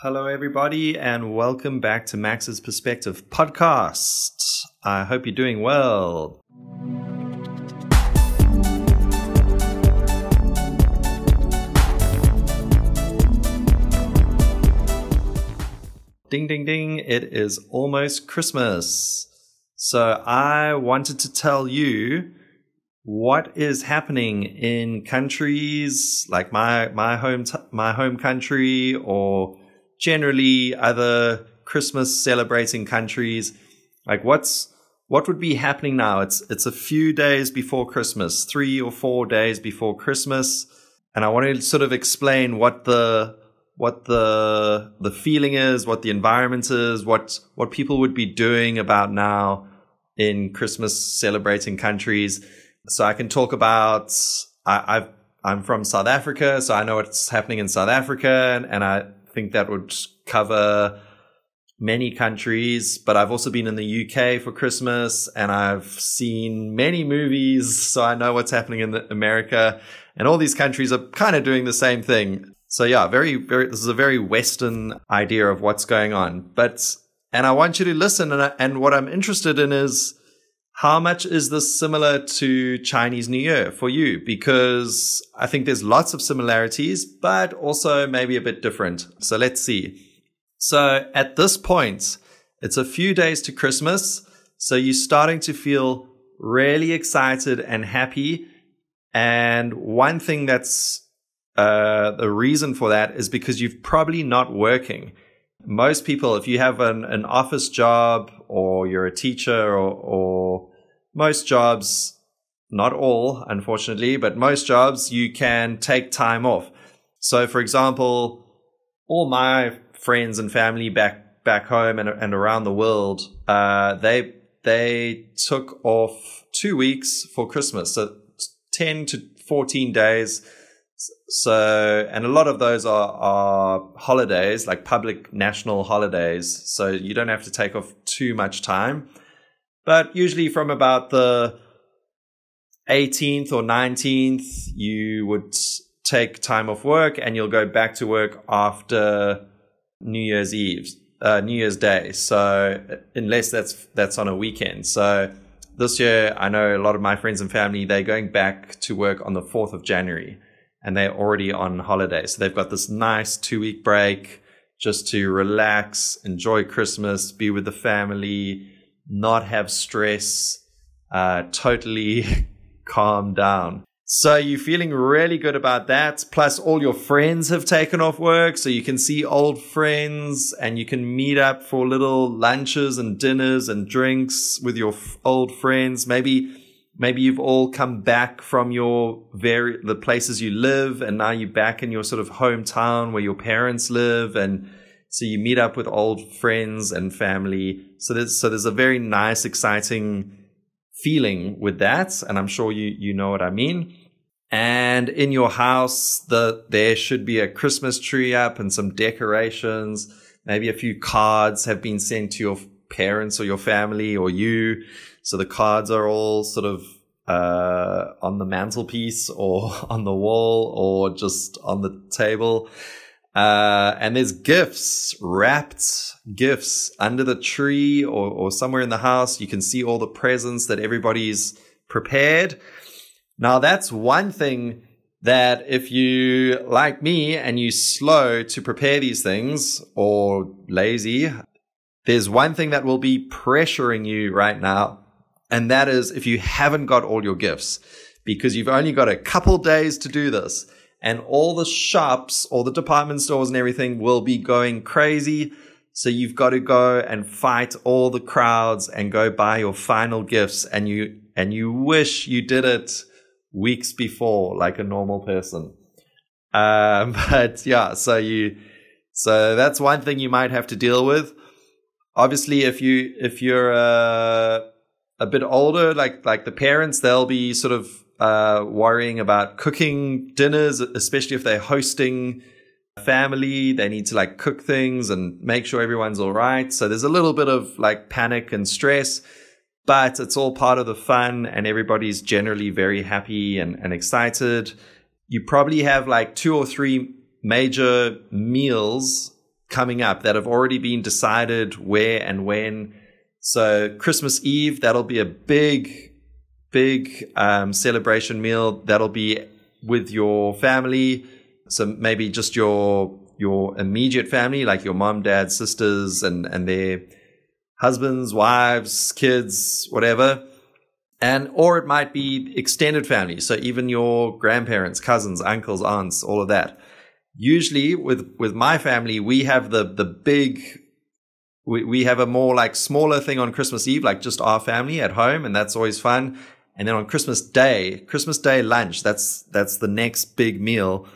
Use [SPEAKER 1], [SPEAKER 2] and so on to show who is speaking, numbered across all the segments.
[SPEAKER 1] Hello, everybody, and welcome back to Max's Perspective podcast. I hope you're doing well. Ding, ding, ding. It is almost Christmas. So I wanted to tell you what is happening in countries like my home country, or generally other Christmas celebrating countries. Like what would be happening now? It's a few days before Christmas, 3 or 4 days before Christmas, and I want to sort of explain what the feeling is, what the environment is, what people would be doing about now in Christmas celebrating countries. So I can talk about I'm from South Africa, so I know what's happening in South Africa, and I think that would cover many countries. But I've also been in the UK for Christmas, and I've seen many movies, so I know what's happening in America, and all these countries are kind of doing the same thing. So yeah, this is a very Western idea of what's going on. And I want you to listen, and what I'm interested in is, how much is this similar to Chinese New Year for you? Because I think there's lots of similarities, but also maybe a bit different. So let's see. So at this point, it's a few days to Christmas. So you're starting to feel really excited and happy. And one thing that's the reason for that is because you're probably not working. Most people, if you have an office job, or you're a teacher, or most jobs, not all, unfortunately, but most jobs, you can take time off. So, for example, all my friends and family back home and around the world, they took off 2 weeks for Christmas, so 10 to 14 days. So, and a lot of those are holidays, like public national holidays. So you don't have to take off too much time. But usually from about the 18th or 19th, you would take time off work, and you'll go back to work after New Year's Day. So unless that's on a weekend. So this year, I know a lot of my friends and family, they're going back to work on the 4th of January. And they're already on holiday. So they've got this nice 2-week break just to relax, enjoy Christmas, be with the family, not have stress, totally calm down. So you're feeling really good about that. Plus all your friends have taken off work, so you can see old friends, and you can meet up for little lunches and dinners and drinks with your old friends. Maybe you've all come back from the places you live, and now you're back in your sort of hometown where your parents live, and so you meet up with old friends and family. So there's a very nice, exciting feeling with that, and I'm sure you know what I mean. And in your house, there should be a Christmas tree up and some decorations. Maybe a few cards have been sent to your parents or your family or you. So the cards are all sort of on the mantelpiece or on the wall or just on the table. And there's wrapped gifts under the tree or somewhere in the house. You can see all the presents that everybody's prepared. Now, that's one thing that if you, like me, and you're slow to prepare these things or lazy, there's one thing that will be pressuring you right now. And that is if you haven't got all your gifts, because you've only got a couple days to do this, and all the shops, all the department stores and everything will be going crazy. So you've got to go and fight all the crowds and go buy your final gifts. And you wish you did it weeks before, like a normal person. But yeah, so that's one thing you might have to deal with. Obviously, if you're a bit older, like the parents, they'll be sort of worrying about cooking dinners, especially if they're hosting family. They need to like cook things and make sure everyone's all right. So there's a little bit of like panic and stress, but it's all part of the fun, and everybody's generally very happy and excited. You probably have like 2 or 3 major meals coming up that have already been decided where and when. So Christmas Eve, that'll be a big celebration meal. That'll be with your family. So maybe just your immediate family, like your mom, dad, sisters, and their husbands, wives, kids, whatever. Or it might be extended family. So even your grandparents, cousins, uncles, aunts, all of that. Usually with my family, we have the big, we have a more like smaller thing on Christmas Eve, like just our family at home. And that's always fun. And then on Christmas Day lunch, that's the next big meal.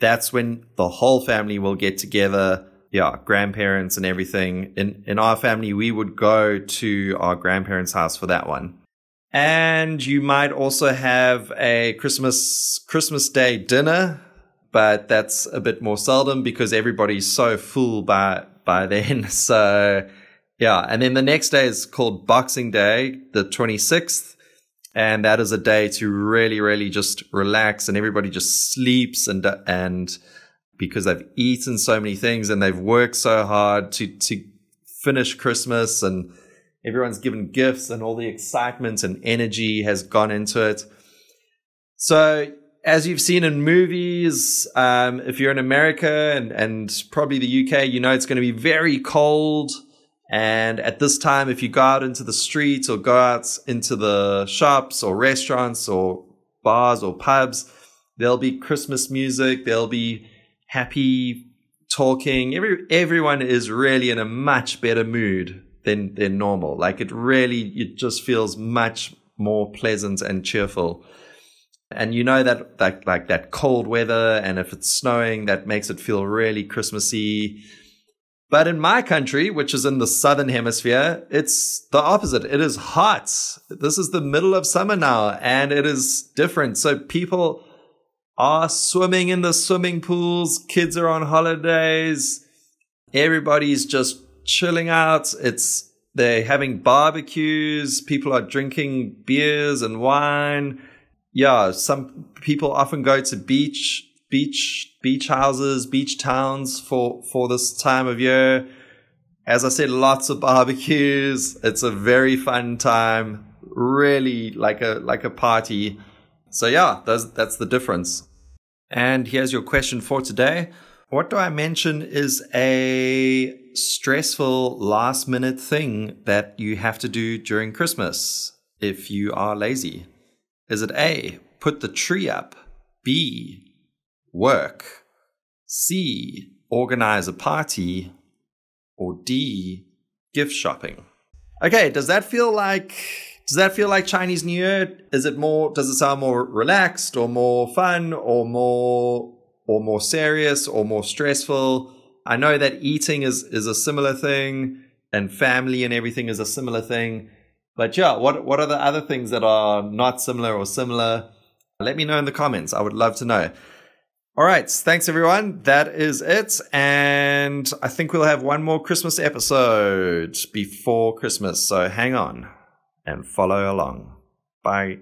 [SPEAKER 1] That's when the whole family will get together. Yeah, grandparents and everything. In our family, we would go to our grandparents' house for that one. And you might also have a Christmas Day dinner, but that's a bit more seldom because everybody's so full by then. So yeah, and then the next day is called Boxing Day, the 26th. And that is a day to really, really just relax, and everybody just sleeps and because they've eaten so many things and they've worked so hard to finish Christmas, and everyone's given gifts and all the excitement and energy has gone into it. So as you've seen in movies, if you're in America and probably the UK, you know it's going to be very cold. And at this time, if you go out into the streets or go out into the shops or restaurants or bars or pubs, there'll be Christmas music. There'll be happy talking. Everyone is really in a much better mood than normal. Like it just feels much more pleasant and cheerful. And you know that like that cold weather, and if it's snowing, that makes it feel really Christmassy. But in my country, which is in the southern hemisphere, it's the opposite. It is hot. This is the middle of summer now, and it is different. So people are swimming in the swimming pools. Kids are on holidays. Everybody's just chilling out. They're having barbecues. People are drinking beers and wine. Yeah, some people often go to beach houses, beach towns for this time of year. As I said, lots of barbecues. It's a very fun time, really like a party. So yeah, that's the difference. And here's your question for today. What do I mention is a stressful last minute thing that you have to do during Christmas if you are lazy? Is it A, put the tree up, B, work, C, organize a party, or D, gift shopping? Okay, does that feel like Chinese New Year? Does it sound more relaxed or more fun or more serious or more stressful? I know that eating is a similar thing, and family and everything is a similar thing. But yeah, what are the other things that are not similar or similar? Let me know in the comments. I would love to know. All right. Thanks, everyone. That is it. And I think we'll have one more Christmas episode before Christmas. So hang on and follow along. Bye.